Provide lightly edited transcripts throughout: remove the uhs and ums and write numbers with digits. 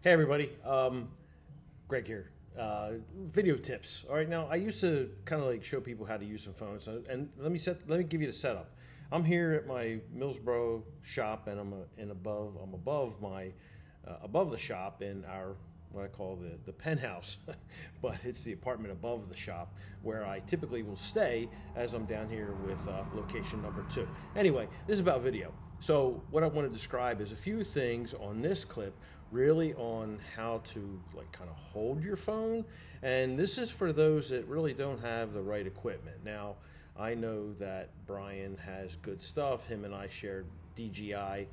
Hey everybody, Greg here. Video tips. All right, now I used to kind of like show people how to use some phones, and let me give you the setup. I'm here at my Millsboro shop, and I'm above my above the shop in our what I call the penthouse, but it's the apartment above the shop where I typically will stay as I'm down here with location number 2. Anyway, this is about video. So what I want to describe is a few things on this clip, really on how to like kind of hold your phone, and this is for those that really don't have the right equipment. Now, I know that Brian has good stuff. Him and I shared DJI.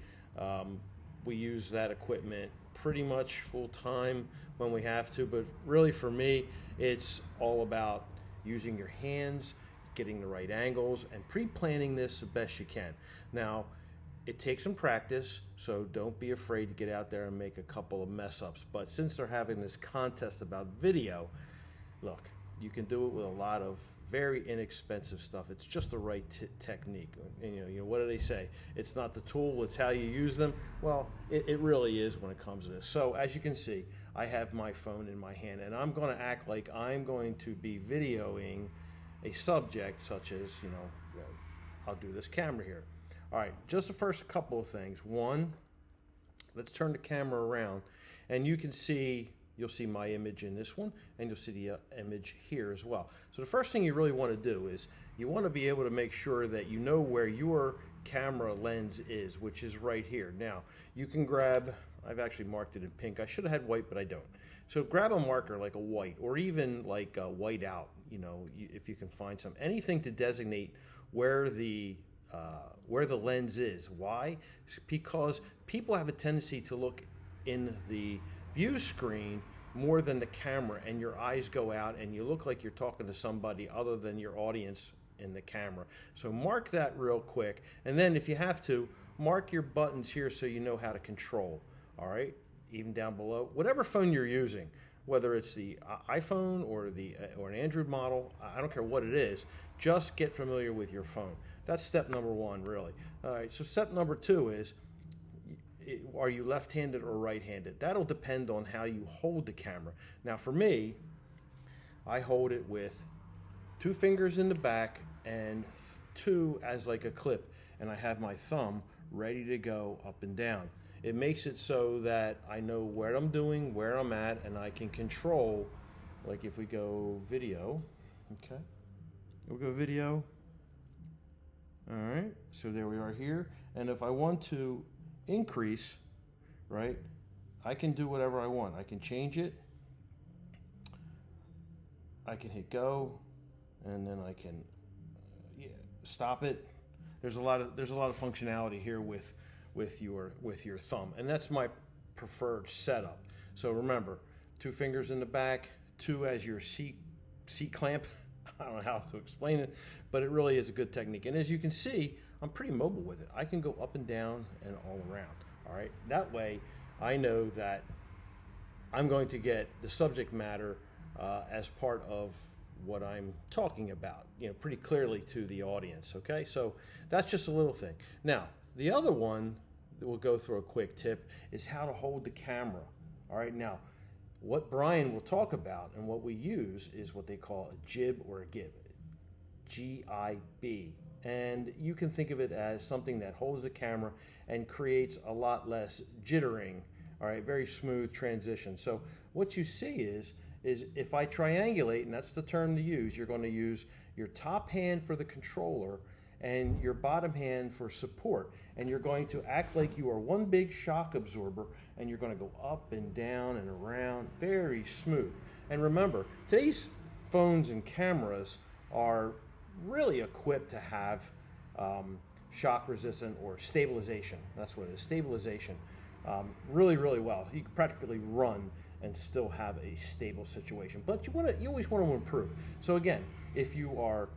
We use that equipment pretty much full time when we have to, but really for me, it's all about using your hands, getting the right angles, and pre-planning this the best you can. Now, it takes some practice, so don't be afraid to get out there and make a couple of mess ups. But since they're having this contest about video, look, you can do it with a lot of very inexpensive stuff. It's just the right technique. And, what do they say? It's not the tool, it's how you use them. Well, it really is when it comes to this. So as you can see, I have my phone in my hand, and I'm going to act like I'm going to be videoing a subject such as, I'll do this camera here. All right, just the first couple of things. One, let's turn the camera around, and you'll see my image in this one, and you'll see the image here as well. So the first thing you really want to do is you want to be able to make sure that you know where your camera lens is, which is right here. Now, you can grab, I've actually marked it in pink. I should have had white, but I don't. So grab a marker like a white, or even like a white out, if you can find some. Anything to designate where the lens is. Why? Because people have a tendency to look in the view screen more than the camera, and your eyes go out and you look like you're talking to somebody other than your audience in the camera. So mark that real quick, and then if you have to, mark your buttons here so you know how to control. All right, even down below, whatever phone you're using, whether it's the iPhone or or an Android model, I don't care what it is, just get familiar with your phone. That's step number 1, really. All right, so step number 2 is, are you left-handed or right-handed? That'll depend on how you hold the camera. Now for me, I hold it with 2 fingers in the back and 2 as like a clip, and I have my thumb ready to go up and down. It makes it so that I know where I'm doing, where I'm at, and I can control, like if we go video, okay, we'll go video. All right, so there we are here, and if I want to increase, right, I can do whatever I want. I can change it, I can hit go, and then I can stop it. There's a lot of functionality here with your thumb, and that's my preferred setup. So remember, 2 fingers in the back, 2 as your seat clamp. I don't know how to explain it, but it really is a good technique. And as you can see, I'm pretty mobile with it. I can go up and down and all around. All right, that way I know that I'm going to get the subject matter as part of what I'm talking about, pretty clearly to the audience. Okay, so that's just a little thing. Now, the other one that we'll go through a quick tip is how to hold the camera. All right, now, what Brian will talk about and what we use is what they call a jib or a gib, G-I-B. And you can think of it as something that holds the camera and creates a lot less jittering, all right, very smooth transition. So what you see is if I triangulate, and that's the term to use, you're going to use your top hand for the controller and your bottom hand for support, and you're going to act like you are one big shock absorber, and you're going to go up and down and around, very smooth. And remember, today's phones and cameras are really equipped to have shock resistant or stabilization. That's what it is, stabilization. Really, really well. You can practically run and still have a stable situation, but you always want to improve. So again, if you are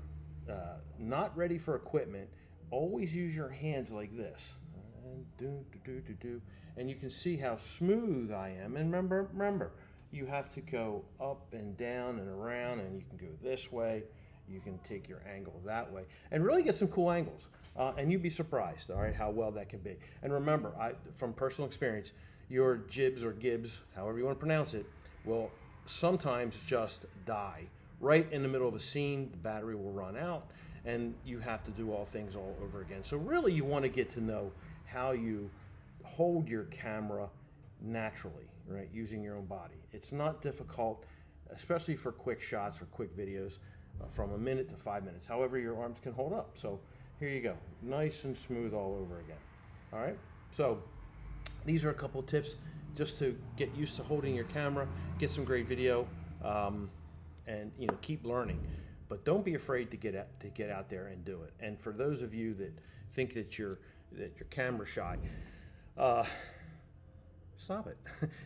not ready for equipment, always use your hands like this, and you can see how smooth I am. And remember, you have to go up and down and around, and you can go this way, you can take your angle that way, and really get some cool angles. And you'd be surprised, all right, how well that can be. And remember, from personal experience, your jibs or gibs, however you want to pronounce it, will sometimes just die. Right in the middle of a scene, the battery will run out, and you have to do all things all over again. So really you want to get to know how you hold your camera naturally, right, using your own body. It's not difficult, especially for quick shots or quick videos, from a minute to 5 minutes, however your arms can hold up. So here you go, nice and smooth all over again. All right, so these are a couple of tips just to get used to holding your camera, get some great video, and keep learning. But don't be afraid to get out there and do it. And for those of you that think that you're camera shy, stop it.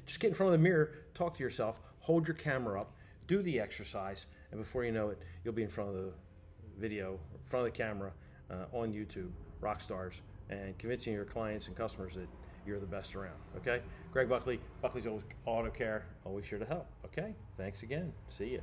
Just get in front of the mirror, talk to yourself, hold your camera up, do the exercise, and before you know it, you'll be in front of the video, in front of the camera, on YouTube, rock stars, and convincing your clients and customers that you're the best around. Okay? Greg Buckley, Buckley's Auto Care, always here to help. Okay? Thanks again. See ya.